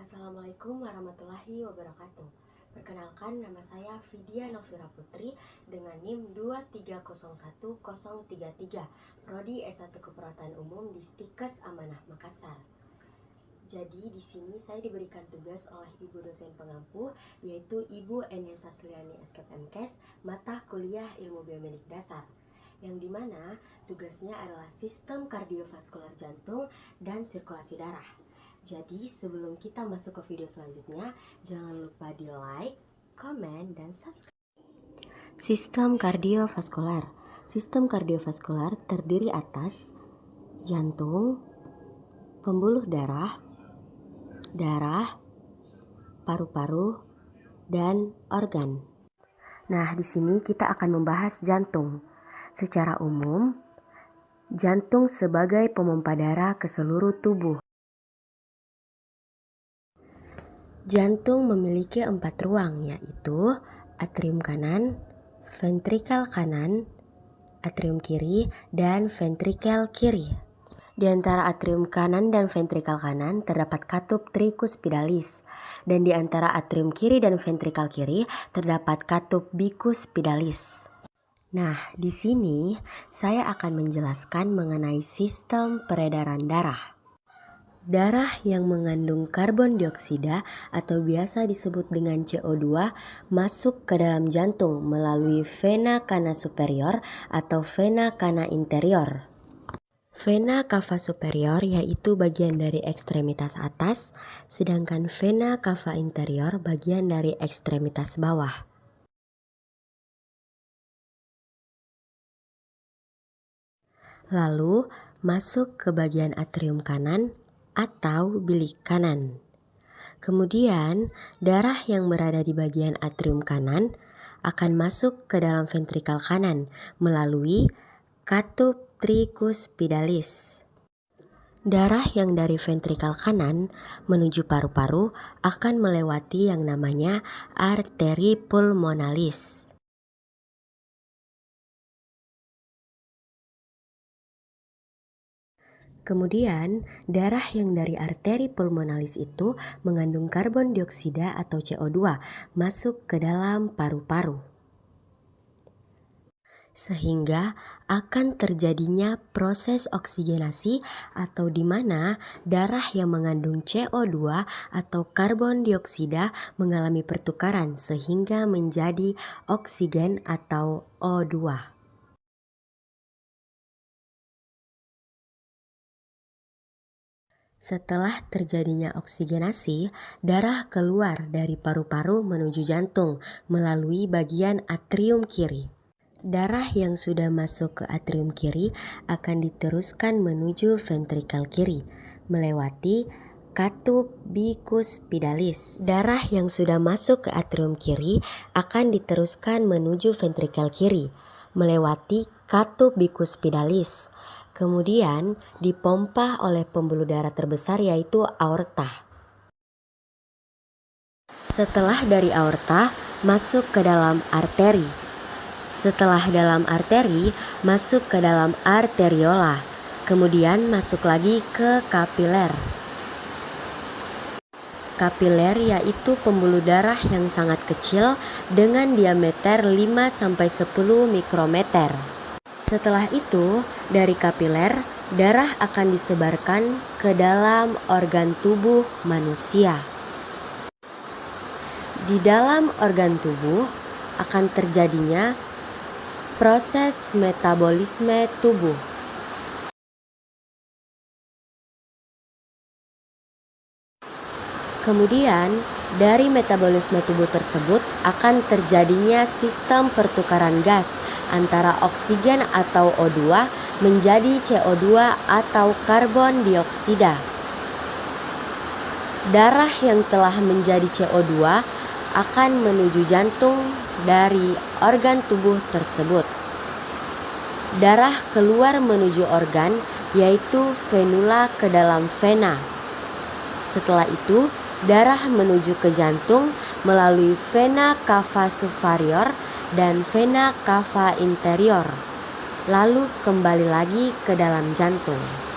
Assalamualaikum warahmatullahi wabarakatuh. Perkenalkan, nama saya Vidya Novira Putri dengan NIM 2301033, Prodi S1 Keperawatan Umum di Stikes Amanah Makassar. Jadi di sini saya diberikan tugas oleh ibu dosen pengampu, yaitu Ibu Enesa Sliani SKPMKes, mata kuliah Ilmu Biomedik Dasar, yang dimana tugasnya adalah sistem kardiovaskular jantung dan sirkulasi darah. Jadi sebelum kita masuk ke video selanjutnya, jangan lupa di like, komen, dan subscribe. Sistem kardiovaskular. Sistem kardiovaskular terdiri atas jantung, pembuluh darah, paru-paru, dan organ. Nah, di sini kita akan membahas jantung. Secara umum, jantung sebagai pemompa darah ke seluruh tubuh. Jantung memiliki 4 ruang, yaitu atrium kanan, ventrikel kanan, atrium kiri, dan ventrikel kiri. Di antara atrium kanan dan ventrikel kanan terdapat katup tricuspidalis, dan di antara atrium kiri dan ventrikel kiri terdapat katup bicuspidalis. Nah, di sini saya akan menjelaskan mengenai sistem peredaran darah. Darah yang mengandung karbon dioksida atau biasa disebut dengan CO2 masuk ke dalam jantung melalui vena cava superior atau vena cava interior. Vena cava superior yaitu bagian dari ekstremitas atas, sedangkan vena cava interior bagian dari ekstremitas bawah. Lalu masuk ke bagian atrium kanan atau bilik kanan. Kemudian darah yang berada di bagian atrium kanan akan masuk ke dalam ventrikel kanan melalui katup tricuspidalis. Darah yang dari ventrikel kanan menuju paru-paru akan melewati yang namanya arteri pulmonalis. Kemudian, darah yang dari arteri pulmonalis itu mengandung karbon dioksida atau CO2 masuk ke dalam paru-paru. Sehingga akan terjadinya proses oksigenasi atau di mana darah yang mengandung CO2 atau karbon dioksida mengalami pertukaran sehingga menjadi oksigen atau O2. Setelah terjadinya oksigenasi, darah keluar dari paru-paru menuju jantung melalui bagian atrium kiri. Darah yang sudah masuk ke atrium kiri akan diteruskan menuju ventrikel kiri, melewati katup bicuspidalis. Darah yang sudah masuk ke atrium kiri akan diteruskan menuju ventrikel kiri, melewati katup bicuspidalis. Kemudian dipompa oleh pembuluh darah terbesar yaitu aorta. Setelah dari aorta masuk ke dalam arteri. Setelah dalam arteri masuk ke dalam arteriola. Kemudian masuk lagi ke kapiler. Kapiler yaitu pembuluh darah yang sangat kecil dengan diameter 5-10 mikrometer. Setelah itu, dari kapiler, darah akan disebarkan ke dalam organ tubuh manusia. Di dalam organ tubuh akan terjadinya proses metabolisme tubuh. Kemudian, dari metabolisme tubuh tersebut akan terjadinya sistem pertukaran gas antara oksigen atau O2 menjadi CO2 atau karbon dioksida. Darah yang telah menjadi CO2 akan menuju jantung dari organ tubuh tersebut. Darah keluar menuju organ yaitu venula ke dalam vena. Setelah itu, darah menuju ke jantung melalui vena cava superior dan vena cava interior, lalu kembali lagi ke dalam jantung.